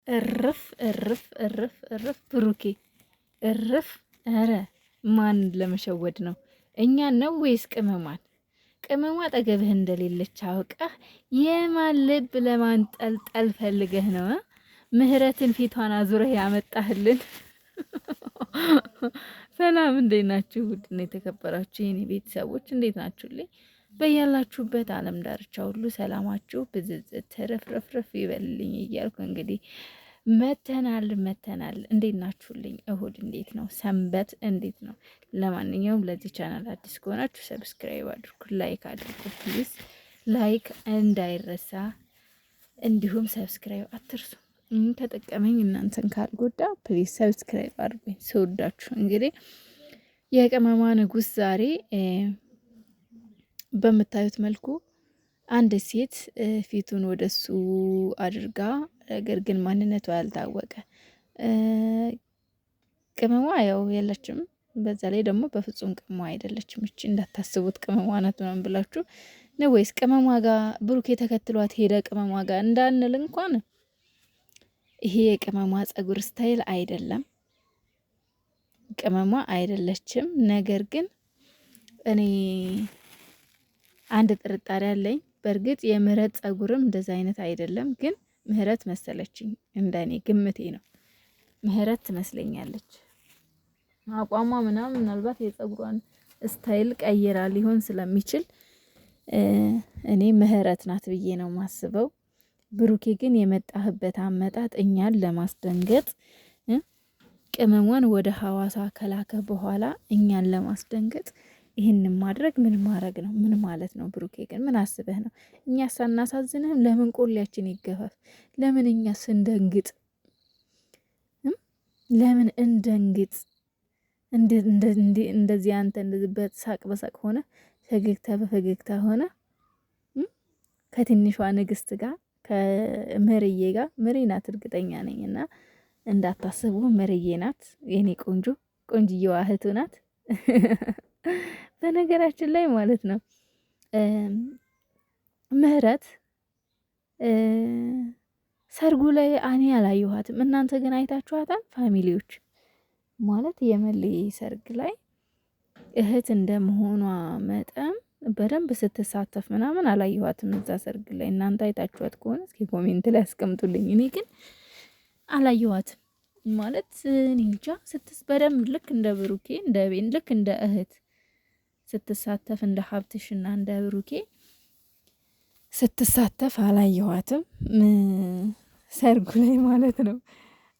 እርፍ እርፍ እርፍ እርፍ ብሩኬ እርፍ። ኧረ ማን ለመሸወድ ነው? እኛን ነው ወይስ ቅመሟን? ቅመሟ አጠገብህ እንደሌለች አውቀህ የማን ልብ ለማንጠልጠል ፈልገህ ነው ምህረትን ፊቷን አዙረህ ያመጣህልን? ሰላም እንዴት ናችሁ? ውድና የተከበራችሁ የኔ ቤተሰቦች እንዴት ናችሁልኝ? በያላችሁበት ዓለም ዳርቻ ሁሉ ሰላማችሁ ብዝዝት ተረፍረፍረፍ ይበልልኝ እያልኩ እንግዲህ መተናል። እንዴት ናችሁልኝ? እሁድ እንዴት ነው? ሰንበት እንዴት ነው? ለማንኛውም ለዚህ ቻናል አዲስ ከሆናችሁ ሰብስክራይብ አድርጉ፣ ላይክ አድርጉ ፕሊዝ። ላይክ እንዳይረሳ፣ እንዲሁም ሰብስክራይብ አትርሱ። ተጠቀመኝ እናንተን ካልጎዳ ፕሊዝ ሰብስክራይብ አድርጉኝ። ስወዳችሁ እንግዲህ የቅመማ ንጉስ ዛሬ በምታዩት መልኩ አንድ ሴት ፊቱን ወደሱ አድርጋ ነገር ግን ማንነቷ ያልታወቀ ቅመሟ ያው የለችም። በዛ ላይ ደግሞ በፍጹም ቅመሟ አይደለችም። እቺ እንዳታስቡት ቅመሟ ናት ምናምን ብላችሁ ነው ወይስ ቅመሟ ጋር ብሩኬ ተከትሏት ሄደ ቅመሟ ጋር እንዳንል እንኳን ይሄ የቅመሟ ጸጉር ስታይል አይደለም፣ ቅመሟ አይደለችም። ነገር ግን እኔ አንድ ጥርጣሬ አለኝ። በእርግጥ የምህረት ጸጉርም እንደዛ አይነት አይደለም፣ ግን ምህረት መሰለችኝ። እንደኔ ግምቴ ነው፣ ምህረት ትመስለኛለች። አቋሟ ምናምን ምናልባት የጸጉሯን ስታይል ቀይራ ሊሆን ስለሚችል እኔ ምህረት ናት ብዬ ነው ማስበው። ብሩኬ ግን የመጣህበት አመጣጥ እኛን ለማስደንገጥ ቅመሟን ወደ ሐዋሳ ከላከ በኋላ እኛን ለማስደንገጥ ይህንን ማድረግ ምን ማድረግ ነው? ምን ማለት ነው? ብሩኬ ግን ምን አስበህ ነው? እኛ ሳናሳዝንህም ለምን ቆሌያችን ይገፋፍ? ለምን እኛ ስንደንግጥ? ለምን እንደንግጥ? እንደዚህ አንተ እንደዚህ በሳቅ በሳቅ ሆነ፣ ፈገግታ በፈገግታ ሆነ ከትንሿ ንግስት ጋር ከምርዬ ጋር ምሬ ናት እርግጠኛ ነኝ። እና እንዳታስቡ ምርዬ ናት የኔ ቆንጆ ቆንጅየዋ እህቱ ናት። በነገራችን ላይ ማለት ነው ምህረት ሰርጉ ላይ እኔ አላየኋትም። እናንተ ግን አይታችኋታል ፋሚሊዎች? ማለት የመሌ ሰርግ ላይ እህት እንደመሆኗ መጠን በደንብ ስትሳተፍ ምናምን አላየኋትም እዛ ሰርግ ላይ። እናንተ አይታችኋት ከሆነ እስኪ ኮሜንት ላይ አስቀምጡልኝ። እኔ ግን አላየኋትም። ማለት እኔ እንጃ በደንብ ልክ እንደ ብሩኬ እንደ ቤን ልክ እንደ እህት ስትሳተፍ እንደ ሀብትሽና እንደ ብሩኬ ስትሳተፍ አላየኋትም ሰርጉ ላይ ማለት ነው።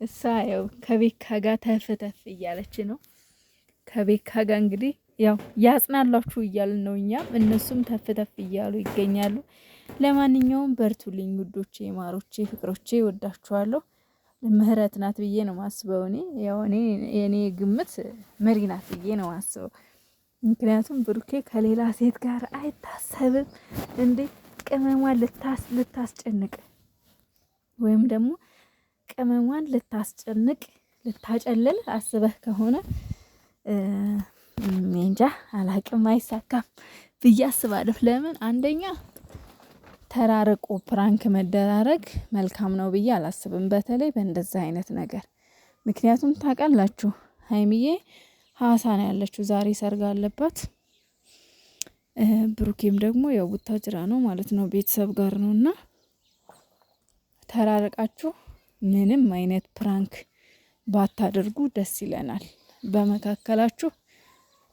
እሷ ያው ከቤካ ጋር ተፍተፍ እያለች ነው። ከቤካ ጋር እንግዲህ ያው ያጽናላችሁ እያልን ነው እኛም፣ እነሱም ተፍተፍ እያሉ ይገኛሉ። ለማንኛውም በርቱልኝ ውዶቼ፣ ማሮቼ፣ ፍቅሮቼ ወዳችኋለሁ። ምህረት ናት ብዬ ነው ማስበው። እኔ ያው የኔ ግምት መሪ ናት ብዬ ነው ማስበው። ምክንያቱም ብሩኬ ከሌላ ሴት ጋር አይታሰብም እንዴ! ቅመሟን ልታስጨንቅ ወይም ደግሞ ቅመሟን ልታስጨንቅ ልታጨልል አስበህ ከሆነ እንጃ አላቅም፣ አይሳካም ብዬ አስባለሁ። ለምን አንደኛ ተራርቆ ፕራንክ መደራረግ መልካም ነው ብዬ አላስብም፣ በተለይ በእንደዛ አይነት ነገር። ምክንያቱም ታውቃላችሁ ሀይሚዬ ሐዋሳ ነው ያለችው፣ ዛሬ ሰርግ አለባት። ብሩኬም ደግሞ ያው ቡታጅራ ነው ማለት ነው፣ ቤተሰብ ጋር ነውና ተራርቃችሁ ምንም አይነት ፕራንክ ባታደርጉ ደስ ይለናል። በመካከላችሁ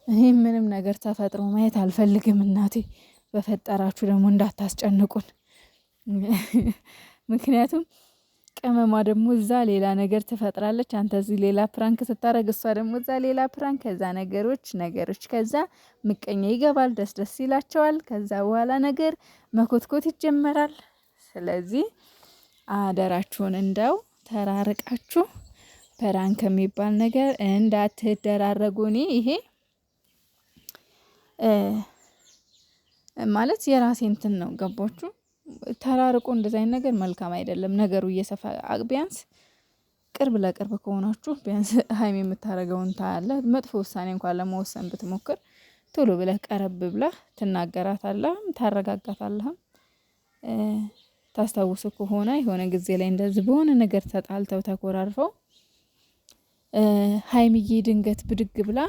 እኔ ምንም ነገር ተፈጥሮ ማየት አልፈልግም። እናቴ በፈጠራችሁ ደግሞ እንዳታስጨንቁን። ምክንያቱም ቅመሟ ደግሞ እዛ ሌላ ነገር ትፈጥራለች፣ አንተ እዚህ ሌላ ፕራንክ ስታረግ፣ እሷ ደግሞ እዛ ሌላ ፕራንክ። ከዛ ነገሮች ከዛ ምቀኛ ይገባል፣ ደስ ይላቸዋል። ከዛ በኋላ ነገር መኮትኮት ይጀመራል። ስለዚህ አደራችሁን እንደው ተራርቃችሁ ፕራንክ የሚባል ነገር እንዳትደራረጉ። እኔ ይሄ ማለት የራሴ እንትን ነው፣ ገባችሁ? ተራርቆ እንደዛ አይነት ነገር መልካም አይደለም። ነገሩ እየሰፋ ቢያንስ ቅርብ ለቅርብ ከሆናችሁ ቢያንስ ሀይሚ የምታደርገውን ታያለህ። መጥፎ ውሳኔ እንኳን ለመወሰን ብትሞክር ቶሎ ብለህ ቀረብ ብለህ ትናገራታለህም ታረጋጋታለህም። ታስታውሱ ከሆነ የሆነ ጊዜ ላይ እንደዚህ በሆነ ነገር ተጣልተው ተኮራርፈው ሀይሚዬ ድንገት ብድግ ብላ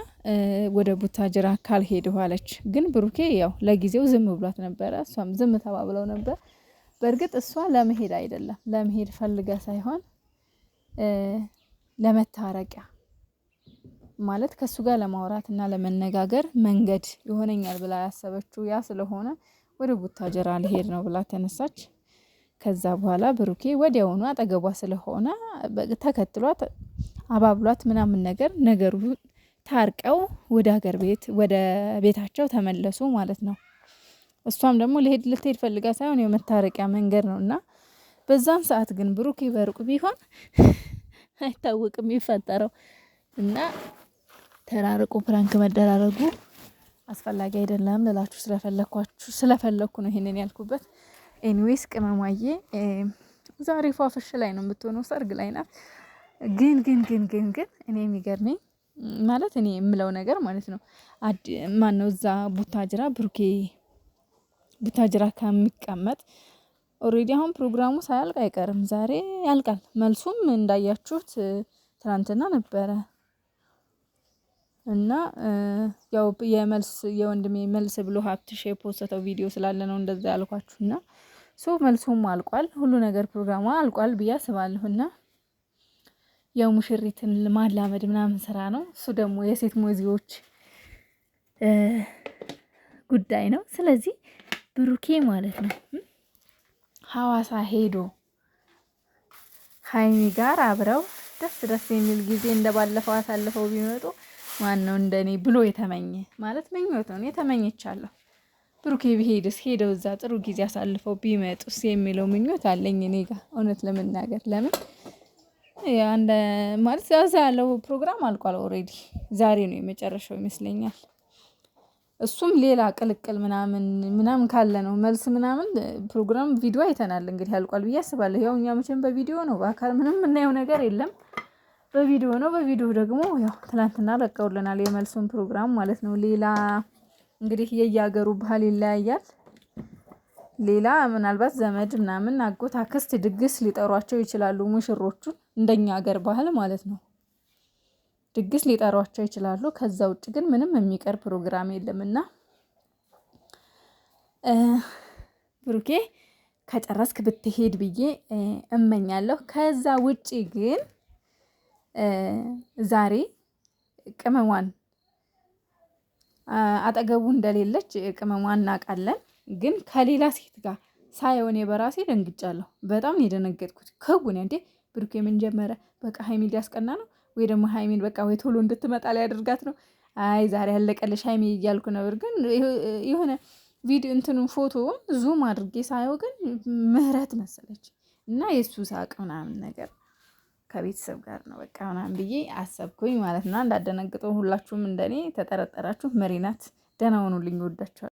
ወደ ቡታጅራ ካልሄድሁ አለች። ግን ብሩኬ ያው ለጊዜው ዝም ብሏት ነበረ፣ እሷም ዝም ተባብለው ነበር። በእርግጥ እሷ ለመሄድ አይደለም ለመሄድ ፈልጋ ሳይሆን ለመታረቂያ ማለት ከሱ ጋር ለማውራት እና ለመነጋገር መንገድ ይሆነኛል ብላ ያሰበችው ያ ስለሆነ ወደ ቡታጅራ ልሄድ ነው ብላ ተነሳች። ከዛ በኋላ ብሩኬ ወዲያውኑ አጠገቧ ስለሆነ ተከትሏት አባብሏት ምናምን ነገሩ ታርቀው ወደ ሀገር ቤት ወደ ቤታቸው ተመለሱ ማለት ነው። እሷም ደግሞ ልትሄድ ፈልጋ ሳይሆን የመታረቂያ መንገድ ነው እና በዛን ሰዓት ግን ብሩኬ በሩቅ ቢሆን አይታወቅም የሚፈጠረው እና ተራርቆ ፕራንክ መደራረጉ አስፈላጊ አይደለም ልላችሁ ስለፈለኩ ነው ይሄንን ያልኩበት። ኤኒዌይስ ቅመማዬ ዛሬ ፏፍሽ ላይ ነው የምትሆነው፣ ሰርግ ላይ ናት። ግን እኔ የሚገርመኝ ማለት እኔ የምለው ነገር ማለት ነው ማነው እዛ ቡታጅራ ብሩኬ ቡታጅራ ከሚቀመጥ ኦሬዲ አሁን ፕሮግራሙ ሳያልቅ አይቀርም፣ ዛሬ ያልቃል። መልሱም እንዳያችሁት ትናንትና ነበረ እና ያው የወንድሜ መልስ ብሎ ሀብትሽ የፖስተው ቪዲዮ ስላለ ነው እንደዛ ያልኳችሁና መልሱም አልቋል፣ ሁሉ ነገር ፕሮግራሙ አልቋል ብዬ አስባለሁና ያው ሙሽሪትን ማላመድ ምናምን ስራ ነው። እሱ ደግሞ የሴት ሙዚዎች ጉዳይ ነው። ስለዚህ ብሩኬ ማለት ነው ሐዋሳ ሄዶ ሀይሚ ጋር አብረው ደስ የሚል ጊዜ እንደባለፈው አሳልፈው ቢመጡ ማን ነው እንደኔ ብሎ የተመኘ ማለት ምኞት ነው። የተመኘቻለሁ ብሩኬ ቢሄድስ ሄደው እዛ ጥሩ ጊዜ አሳልፈው ቢመጡስ የሚለው ምኞት አለኝ እኔ ጋር እውነት ለመናገር ለምን ማለት ዛዛ ያለው ፕሮግራም አልቋል ኦሬዲ ዛሬ ነው የመጨረሻው ይመስለኛል። እሱም ሌላ ቅልቅል ምናምን ካለ ነው መልስ ምናምን ፕሮግራም ቪዲዮ አይተናል እንግዲህ አልቋል ብዬ አስባለሁ። ያው እኛ መቼም በቪዲዮ ነው በአካል ምንም የምናየው ነገር የለም፣ በቪዲዮ ነው። በቪዲዮ ደግሞ ያው ትናንትና ለቀውልናል የመልሱን ፕሮግራም ማለት ነው። ሌላ እንግዲህ የየሀገሩ ባህል ይለያያል። ሌላ ምናልባት ዘመድ ምናምን አጎት አክስት ድግስ ሊጠሯቸው ይችላሉ ሙሽሮቹን እንደኛ ሀገር ባህል ማለት ነው። ድግስ ሊጠሯቸው ይችላሉ። ከዛ ውጭ ግን ምንም የሚቀር ፕሮግራም የለምና ብሩኬ ከጨረስክ ብትሄድ ብዬ እመኛለሁ። ከዛ ውጪ ግን ዛሬ ቅመሟን አጠገቡ እንደሌለች ቅመሟን እናውቃለን። ግን ከሌላ ሴት ጋር ሳይሆን በራሴ ደንግጫለሁ። በጣም ነው የደነገጥኩት። ከጉን እንዴ ብሩኬ ምን ጀመረ? በቃ ሀይሚ ሊያስቀና ነው ወይ ደግሞ ሀይሚን በቃ ወይ ቶሎ እንድትመጣ ሊያደርጋት ነው? አይ ዛሬ ያለቀልሽ ሀይሚ እያልኩ ነበር። ግን የሆነ ቪዲዮ እንትኑን ፎቶውን ዙም አድርጌ ሳየው ግን ምህረት መሰለች እና የሱ ሳቅ ምናምን ነገር ከቤተሰብ ጋር ነው በቃ ምናምን ብዬ አሰብኩኝ ማለት ነው። እንዳደነግጠው ሁላችሁም እንደኔ ተጠረጠራችሁ። መሪናት ደህና ሆኑልኝ። ወዳችኋለሁ።